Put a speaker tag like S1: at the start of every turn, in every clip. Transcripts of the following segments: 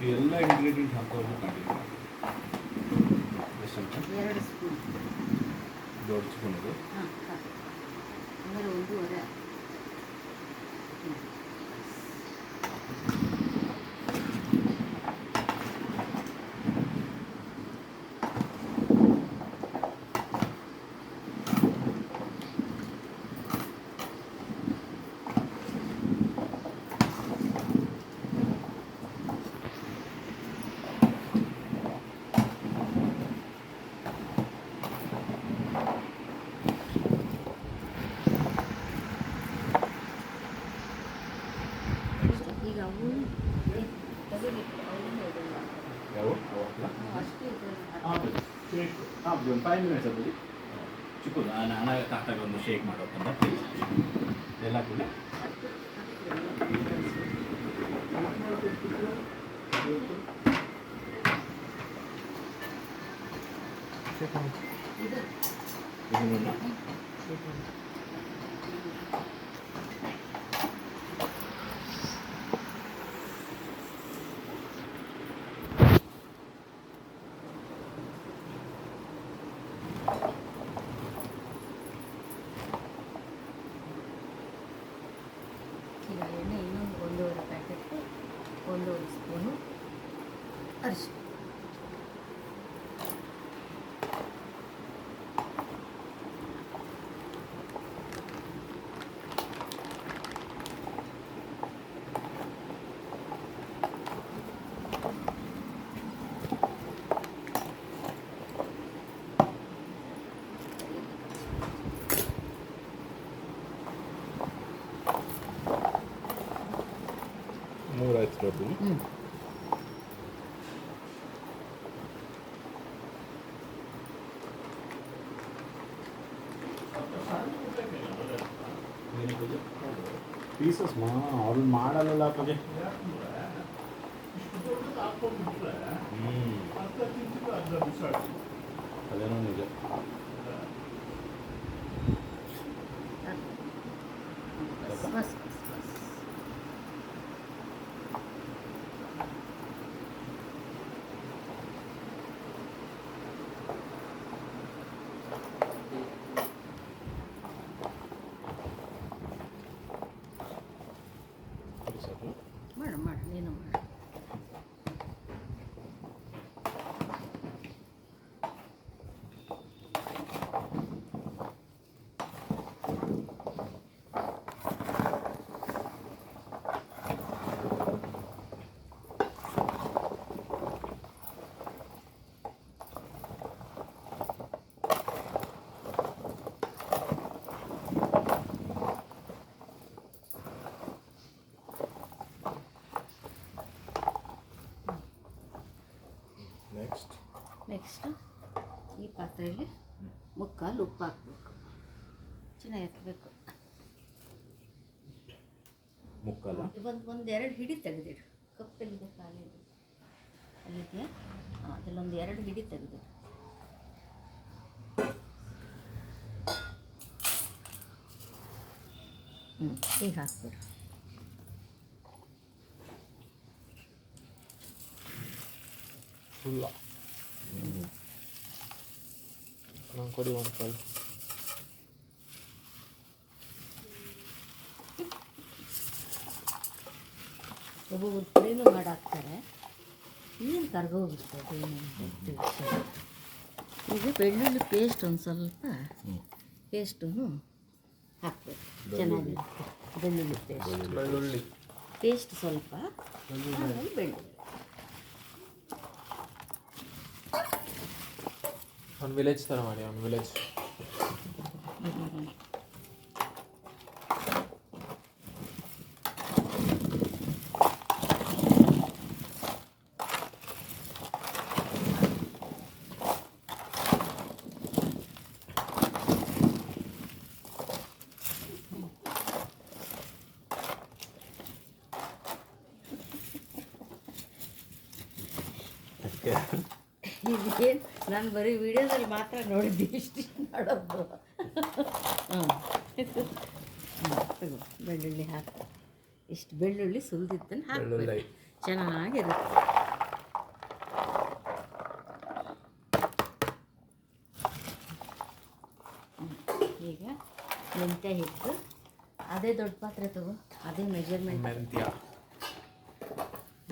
S1: ಎಲ್ಲ ಇಂಗ್ರೀಡಿಯೆಂಟ್ ಹಾಕೋದು ಕಂಡಿಲ್ಲ. ಎಷ್ಟು ಅಂತ
S2: 2 ಸ್ಪೂನ್.
S1: ದೊಡ್ಡ ಸ್ಪೂನ್ ಇದು.
S2: ಹಾಂ ಸಾಕು. ಅಂದರೆ 1.5. ಈಗ ಅವು ತೆಗೆದಿಟ್ಟು ಅವನ್ನ ಇದನ್ನು
S1: ಯಾವ ಅಲ್ಲ
S2: ಅಷ್ಟೇ ಇದನ್ನು
S1: ಹಾಂ ಶೇಕ್ ಹಾಂ ಒಂದು 5 ಮಿನಿಟ್ಸ್ ಅದು ಚಿಕ್ಕದು ನಾನು ತಾಟಾಗ ಒಂದು ಶೇಕ್ ಮಾಡೋಕ್ಕಂತ ಎಲ್ಲ ಕೂಡ
S2: ಇದು
S1: ಇದನ್ನು
S2: ಈಗ ಎಣ್ಣೆ ಇನ್ನೊಂದು 1.5 ಪ್ಯಾಕೆಟ್, 1.5 ಸ್ಪೂನು ಅರಿಶಿನ.
S1: ಮೂರು ಆಯ್ತು ದೊಡ್ಡದು. ಪೀಸಸ್ ಅವ್ರು ಮಾಡಲ್ಲ ಪೂಜೆ. ಅದೇನೋ ನಿಜ.
S2: Bus bus bus. ಮಾಡು ಮಾಡು ನೀನು ಮಾಡು. ನೆಕ್ಸ್ಟು ಈ ಪಾತ್ರೆಯಲ್ಲಿ ಮುಕ್ಕಾಲು ಉಪ್ಪು ಹಾಕಬೇಕು. ಚೆನ್ನಾಗಿ ಎತ್ತಬೇಕು.
S1: ಮುಕ್ಕಲ್ಲ
S2: ಒಂದೆರಡು ಹಿಡಿ ತೆಗೆದಿಡು. ಕಪ್ಪಲ್ಲಿದೆ ಕಾಲಿದೆ ಅಲ್ಲಿದೆಯಾ? ಹಾಂ ಅದರಲ್ಲೊಂದು 2 ಹಿಡಿ ತೆಗೆದಿಡು. ಹೀಗೆ ಹಾಕ್ಬಿಡು.
S1: ಫುಲ್ಲ ನಾನು ಕೊಡಿ ಒಂದು ಕಾಲು.
S2: ಒಬ್ಬೊಬ್ಬರು ಪುಡಿನೂ ಮಾಡಿ ಹಾಕ್ತಾರೆ. ಏನು ಕರ್ಗೋಗುತ್ತೆ ಈಗ ಬೆಳ್ಳುಳ್ಳಿ ಪೇಸ್ಟ್ ಒಂದು ಸ್ವಲ್ಪ ಪೇಸ್ಟು ಹಾಕಬೇಕು. ಚೆನ್ನಾಗಿರುತ್ತೆ ಬೆಳ್ಳುಳ್ಳಿ ಪೇಸ್ಟ್ ಸ್ವಲ್ಪ, ಆಮೇಲೆ ಬೆಳ್ಳುಳ್ಳಿ.
S3: ಒಂದು ವಿಲೇಜ್ ಥರ ಮಾಡಿ, ಒಂದು ವಿಲೇಜ್.
S2: ಇದೇನು ನಾನು ಬರೀ ವಿಡಿಯೋದಲ್ಲಿ ಮಾತ್ರ ನೋಡಿದ್ದೆ, ಇಷ್ಟು ಮಾಡೋದು. ಹಾಂ ತಗೋ ಬೆಳ್ಳುಳ್ಳಿ ಹಾಕಿ, ಇಷ್ಟು ಬೆಳ್ಳುಳ್ಳಿ ಸುಲಿದಿದ್ದನ್ನು ಹಾಕಿ ಚೆನ್ನಾಗಿರುತ್ತೆ. ಮೆಂತ್ಯ ಹಿಟ್ಟು, ಅದೇ ದೊಡ್ಡ ಪಾತ್ರೆ ತಗೋ, ಅದೇ ಮೆಜರ್ಮೆಂಟ್
S3: ಮೆಂತ್ಯ.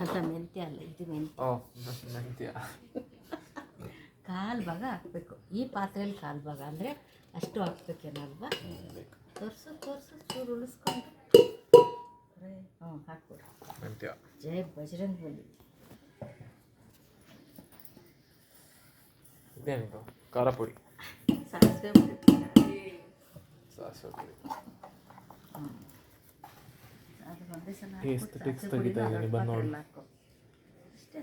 S2: ಅಂತ. ಮೆಂತ್ಯ ಅಲ್ಲ, ಇದು ಮೆಂತ್ಯ.
S3: ಓ ಮೆಂತ್ಯ.
S2: ಕಾಲು ಭಾಗ ಹಾಕಬೇಕು. ಈ ಪಾತ್ರೆಯಲ್ಲಿ ಕಾಲು ಭಾಗ ಅಂದರೆ ಅಷ್ಟು ಹಾಕ್ಬೇಕೇನಲ್ವಾ? ತೋರಿಸು ಚೂರು ಉಳಿಸ್ಕೊಂಡು. ಹಾಕ್ಬಿಡು.
S3: ಮೆಂತ್ಯ.
S2: ಜೈ ಬಜರಂಗ್ ಬಲಿ.
S3: ಇದೇನಿದು? ಖಾರ ಪುಡಿ.
S2: ಸಾಸಿವೆ ಪುಡಿ.
S3: ಸಾಸಿವೆ ಪುಡಿ.
S2: ಅದು ಒಂದೇ ಸಲ
S3: Aesthetics ತೆಗಿತಾ ಇದ್ದೀನಿ, ಬಂದು ನೋಡಿ.
S2: ಹಾಕು ಅಷ್ಟೇ.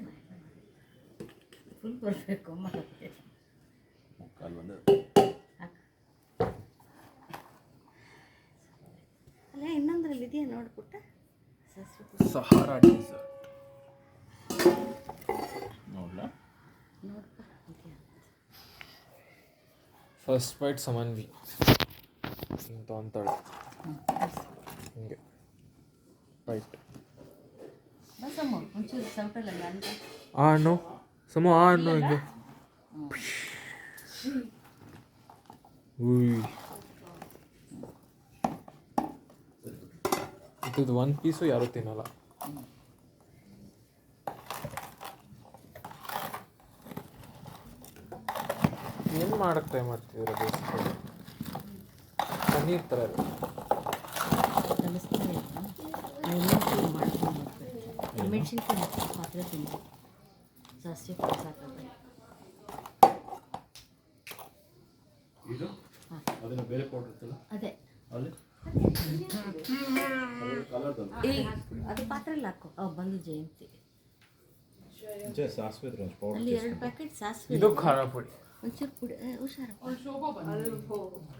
S2: ಫುಲ್ ಬರಬೇಕು ಮಾಡೋಕ್ಕೆ.
S1: ಕಾಲು ಬಂದು
S2: ಹಾಕು. ಅಲ್ಲ ಇನ್ನೊಂದ್ರಲ್ಲಿ ಇದೆಯಾ ನೋಡ್ಬಿಟ್ಟ? ಸಾಸಿವೆ ಪುಡಿ
S3: ಸಹಾರಾ ಡೆಸರ್ಟ್.
S1: ನೋಡ್ಲಾ?
S2: ನೋಡ್ಕ ಇದೆಯಾ?
S3: ಫಸ್ಟ್ ಬೈಟ್ ಸಮನ್ವಿ ಇಂತ ಅಂತಾಳೆ. ಹಿಂಗೆ ಬೈಟ್.
S2: ಬಸಮ್ಮ ಒಂಚೂರು ಸೌಟಲ್ಲ ಅಂತ.
S3: ಆ ಹಣ್ಣು ಸಮ, ಆ ಹಣ್ಣು ಹಿಂಗೆ. ಉಯ್, ಇದು ಒಂದು ಪೀಸು ಯಾರೂ ತಿನ್ನಲ್ಲ. ಏನು ಮಾಡಕ್ಕೆ ಟ್ರೈ ಮಾಡ್ತಿದ್ದೀರ? ಬೇಸಿಗೆ ಪನ್ನೀರ್ ಥರ ಇದೆ.
S2: ಕಲಿಸ್ತಾರೆ ಮಾಡ್ಕೊಂಡು ಮೆಣಸಿನ್ಕಾಯಿ ಹಾಕಿ ಪಾತ್ರೆ ತಿಂದು ಸಾಸಿವೆ ಪುಡಿ ಸಾಕಾಗುತ್ತೆ.
S1: ಇದು ಅದನ್ನು ಬೇರೆ ಪೌಡರ್ ಇರ್ತಲ್ಲ
S2: ಅದೇ
S1: ಅಲ್ಲಿ ಕಲರ್
S2: ಅದು ಪಾತ್ರೆಯಲ್ಲಿ ಹಾಕು. ಬಂದು ಜಯಂತಿ
S1: ಸಾಸಿವೆ ಪೌಡರ್
S2: ಅಲ್ಲಿ 2 ಪ್ಯಾಕೆಟ್ ಸಾಸಿವೆ.
S3: ಇದು ಖಾರ ಪುಡಿ.
S2: ಒಂಚೂರು ಪುಡಿ ಹುಷಾರಪ್ಪ.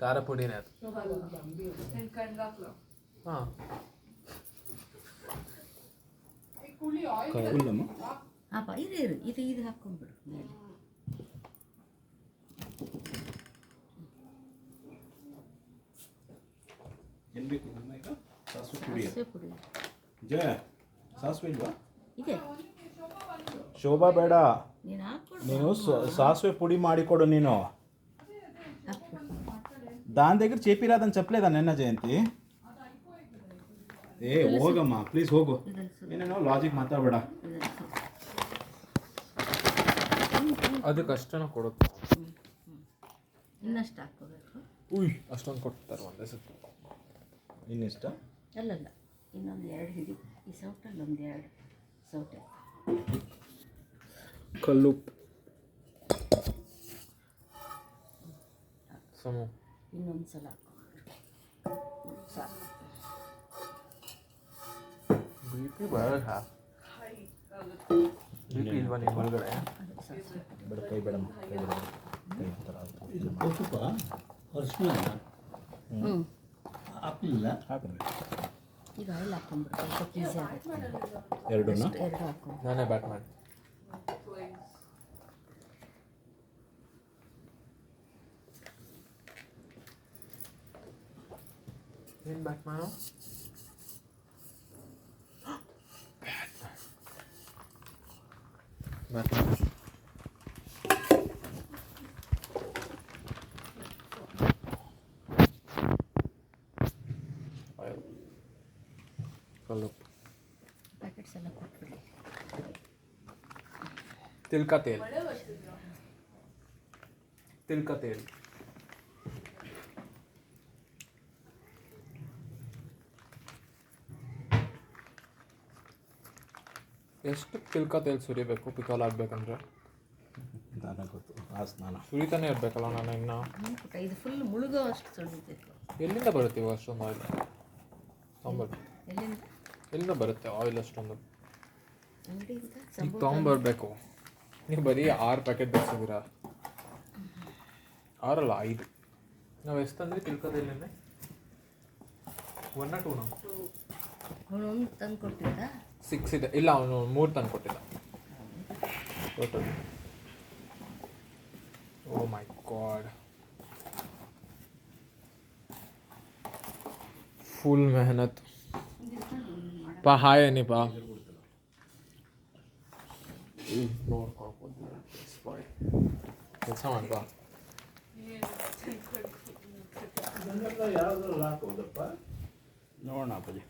S3: ಖಾರ ಪುಡಿನೇ ಅದು. ಹಾಂ,
S1: ಫುಲ್ಲಮ್ಮ
S2: ಹಾಪ ಇದು ಹಾಕ್ಕೊಂಡ್ಬಿಡು ಮೇಲೆ.
S1: ಏನು ಬೇಕು ಈಗ? ಸಾಸಿವೆ ಪುಡಿ.
S2: ಸಾಸಿವೆ ಪುಡಿ
S1: ಜಯ ಸಾಸಿವೆ ಇಲ್ವಾ?
S2: ಇದೆ.
S1: ಶೋಭಾ ಬೇಡ,
S2: ನೀನು ಹಾಕ್ಕೊಡು.
S1: ನೀನು ಸಾಸಿವೆ ಪುಡಿ ಮಾಡಿಕೊಡು. ನೀನು
S2: ಹಾಕ್ಬಿಡು.
S1: దాని దగ్గర చెప్పిరాదని చెప్పలేదా నిన్న జయంతి? ఏ ಹೋಗಮ್ಮ ಪ್ಲೀಸ್ ಹೋಗು. ಏನೇನೋ ಲಾಜಿಕ್ ಮಾತಾಡಬೇಡ.
S3: ಅದಕ್ಕೆ ಅಷ್ಟನ್ನು ಕೊಡುತ್ತೆ.
S2: ಇನ್ನಷ್ಟು ಹಾಕ್ಕೋಬೇಕು.
S3: ಉಯ್, ಅಷ್ಟೊಂದು ಕೊಡ್ತಾರೆ ಒಂದೇ ಸತಿ.
S1: ಇನ್ನಿಷ್ಟ
S2: ಅಲ್ಲಲ್ಲ, ಇನ್ನೊಂದು 2 ಹಿಡಿ. ಈ ಸೌಟಲ್ಲಿ ಒಂದು 2 ಸೌಟೆ.
S3: ಕಲ್ಲುಪ್ಪು ಸಮು.
S2: ಇನ್ನೊಂದು ಸಲ ಸಾಕು.
S3: ಬಿ ಪಿ ಬರಲ್ಲ. ಬಿ ಪಿ ಇಲ್ವಾ ನಿಮ್ಮ ಒಳಗಡೆ?
S2: ಅದು ಸಾಸಿವೆ ಪುಡಿ.
S1: ಬೇಡ, ಕೈ ಬೇಡಮ್ಮ, ಕೈ ಬೇಡ.
S2: ಈಗ ಆಯಿಲ್ ಹಾಕ್ಕೊಂಡ್ಬಿಡು, ಸ್ವಲ್ಪ ಈಸಿ ಆಗುತ್ತೆ.
S1: ಎರಡನ್ನ
S2: 2 ಹಾಕ್ಕೊಂಡು
S3: ನಾನೇ ಬ್ಯಾಟ್ ಮಾಡಿ. ಏನು ಬ್ಯಾಟ್ ಮಾಡು? ಬ್ಯಾಟ್ ಮಾಡು. ಕಲ್ಲುಪ್ಪು.
S2: ಪ್ಯಾಕೆಟ್ಸ್ ಎಲ್ಲ ಕೊಟ್ಬಿಡಿ.
S3: तिलका तेल. तिलका तेल. ಎಷ್ಟು ತಿಲ್ಕ ತೇಲ್ ಸುರಿಬೇಕು ಪಿಕಾಲ್ ಆಗಬೇಕಂದ್ರೆ?
S1: ನನಗೆ ಗೊತ್ತು, ಆ ಸ್ನಾನ
S3: ಸುರಿತಾನೆ ಇರಬೇಕಲ್ಲ. ನಾನು ಇನ್ನು
S2: ಪುಟ್ಟ ಇದು ಫುಲ್ ಮುಳುಗೋ ಅಷ್ಟು ಸುಳಿಬೇಕು.
S3: ಎಲ್ಲಿಂದ ಬರುತ್ತೆ ಅಷ್ಟೊಂದು ಆಯಿಲ್?
S2: ಎಲ್ಲಿಂದ
S3: ಎಲ್ಲಿಂದ ಬರುತ್ತೆ ಆಯಿಲ್ ಅಷ್ಟೊಂದು?
S2: ಅಂಗಡಿಯಿಂದ
S3: ಈಗ ತೊಗೊಂಬರ್ಬೇಕು. ನೀವು ಬರೀ 6 ಪ್ಯಾಕೆಟ್ ಬರ್ಸಿದ್ದೀರಾ? 6 ಅಲ್ಲ 5. ನಾವು ಎಷ್ಟು ತಂದ್ರಿ ತಿಳ್ಕೋದಿಲ್ಲ? 1 or 2 ನಾವು?
S2: ಅವನು ತಂದು ಕೊಟ್ಟಿದ್ದ.
S3: 6 ಇದೆ. ಇಲ್ಲ, ಅವನು 3 ತಂದು ಕೊಟ್ಟಿದ್ದ ಟೋಟಲ್. ಓ ಮೈ ಗಾಡ್, ಫುಲ್ ಮೆಹನತ್ ಪಾ. ಹಾಯ್ ಅನಿಪಾ, ನೋಡ್ಕೊಳ್ಬೋದು. ಕೆಲಸ ಮಾಡ್ಬಾ.
S1: ನೋಡೋಣ ಅಪ್ಪಾಜಿ.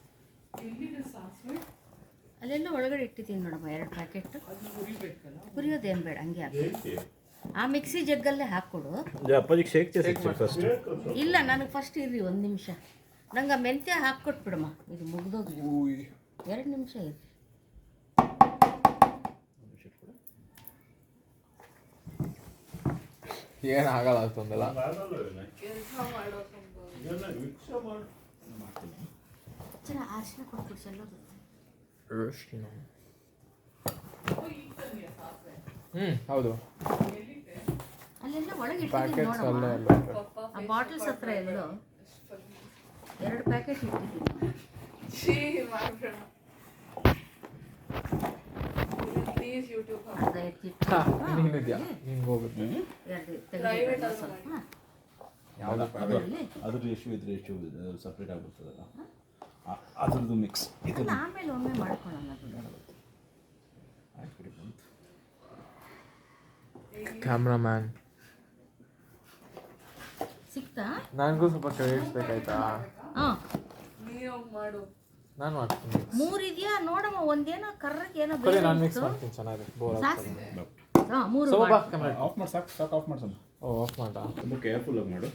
S2: ಅಲ್ಲೆಲ್ಲ ಒಳಗಡೆ ಇಟ್ಟಿದ್ದೀನಿ ನೋಡಮ್ಮ 2 ಪ್ಯಾಕೆಟ್. ಹುರಿಯೋದೇನು ಬೇಡ, ಹಂಗೆ ಹಾಕಿ ಆ ಮಿಕ್ಸಿ ಜಗ್ಗಲ್ಲೇ ಹಾಕ್ಕೊಡು.
S1: ಅಪ್ಪಾಜಿಗೆ ಶೇಕ್ ಫಸ್ಟ್.
S2: ಇಲ್ಲ, ನನಗೆ ಫಸ್ಟ್ ಇರ್ರಿ 1 ನಿಮಿಷ. ನಂಗೆ ಆ ಮೆಂತ್ಯ ಹಾಕ್ಕೊಟ್ಬಿಡಮ್ಮ, ಇದು ಮುಗ್ದೋಗಿ 2 ನಿಮಿಷ ಇರ್ರಿ.
S3: ಏನು ಆಗಲ್ಲ ಅಷ್ಟೊಂದೆಲ್ಲ.
S2: ಚೆನ್ನಾಗಿ ಅರಿಶಿನ ಕೊಟ್ಬಿಡು ಚೆಲ್ಲೋದು.
S3: ಹೌದು,
S2: ಅಲ್ಲೆಲ್ಲ ಒಳಗೆ ಇಟ್ಟಿದ್ದೀನಿ
S3: ಪ್ಯಾಕೆಟ್ಸ್ ಅಲ್ಲೇ
S2: ನೋಡಮ್ಮ.
S3: ಅಲ್ಲ.
S2: ಆ ಬಾಟಲ್ಸ್ ಹತ್ರ ಎಲ್ಲೋ 2 ಪ್ಯಾಕೆಟ್ ಇಟ್ಟಿದ್ದೀನಿ. ಅರ್ಧ ಎತ್ತಿಟ್ಟು
S3: ನೀನಿದ್ಯಾ, ನಿಂಗೆ ಹೋಗುತ್ತೆ.
S2: 2 ತೆಗೆದು ಸ್ವಲ್ಪ
S1: ಅದ್ರದ್ದು ಎಷ್ಟು ಸಪ್ರೇಟ್ ಆಗ್ಬಿಡ್ತದಲ್ಲ, ಅದ್ರದ್ದು ಮಿಕ್ಸ್.
S2: ಅದನ್ನ ಆಮೇಲೆ ಒಮ್ಮೆ ಮಾಡ್ಕೊಳ್ಳೋಣ.
S3: ಕ್ಯಾಮ್ರಾಮ್ಯಾನ್
S2: ಸಿಕ್ತಾ?
S3: ನನಗೂ ಸ್ವಲ್ಪ ಕ್ರೆಡಿಟ್ಸ್ ಬೇಕಾಯ್ತಾ?
S2: ಹಾಂ,
S3: ನಾನು ಮಾಡ್ತೀನಿ.
S2: 3 ಇದೆಯಾ ನೋಡಮ್ಮ. ಒಂದೇನೋ ಕರ್ರಗೆ ಏನೋ
S3: ಕೊಡಿ,
S2: ಬೇರೆ
S3: ನಾನು ಮಿಕ್ಸ್
S2: ಇತ್ತು.
S3: ಮಾಡ್ತೀನಿ, ಚೆನ್ನಾಗಿ ಬೋರ್
S2: ಸಾಕು.
S3: ಆಗ್ತದೆ.
S2: ಹಾಂ, 3
S3: ಸ್ವಲ್ಪ ಕ್ಯಾಮ್ರಾ
S1: ಆಫ್ ಮಾಡಿ, ಸಾಕು ಆಫ್ ಮಾಡ್ಸೋಣ.
S3: ಓ, ಆಫ್ ಮಾಡ.
S1: ತುಂಬ ಕೇರ್ಫುಲ್ಲಾಗಿ ಮಾಡು.